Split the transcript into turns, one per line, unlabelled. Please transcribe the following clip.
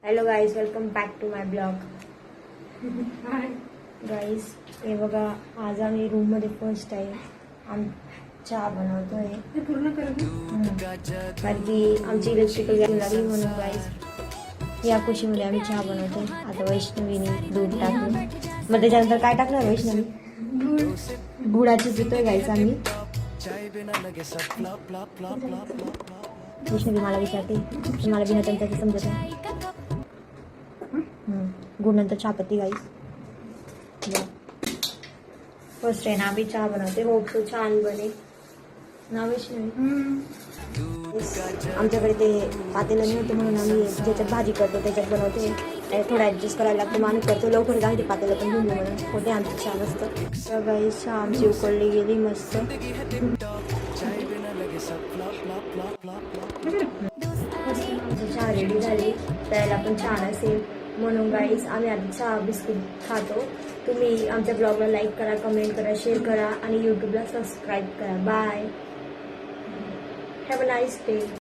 Hello guys, welcome back to my blog. Guys हे बघा, आज आम्ही रूम मध्ये फर्स्ट टाइम चहा बनवतोय पूर्ण कारण की आमची इलेक्ट्रिकल गॅस लागली म्हणून गाईज या खुशीमध्ये आम्ही चहा बनवतोय. आता वैष्णवीने दूध टाकलं, मग त्याच्यानंतर काय टाकणार वैष्णवी? गुळाची पितोय गाईज आम्ही. वैष्णवी मला विचारते, मला बिना त्यांच्याचं समजत नाही. गुड नंतर चहापत्ती गाईस. फर्स्ट टाइम आम्ही चहा बनवते, होप सो छान बने ना वैष्णवी. आमच्याकडे ते पातेलं नव्हतं म्हणून आम्ही ज्याच्यात भाजी करतो त्याच्यात बनवते. थोडं ॲडजस्ट करायला लागतं, मग आम्ही करतो लवकर जाऊ. ते पातेलं पण घेऊन म्हणून होते आमची चहा मस्त. तर गाईस चहा आमची उकळली गेली मस्त. चहा रेडी झाली, त्याला पण छान असेल म्हणून गाईस आम्ही आधी चहा बिस्किट खातो. तुम्ही आमच्या ब्लॉगला लाईक करा, कमेंट करा, शेअर करा आणि यूट्यूबला सबस्क्राईब करा. Bye, have a nice day.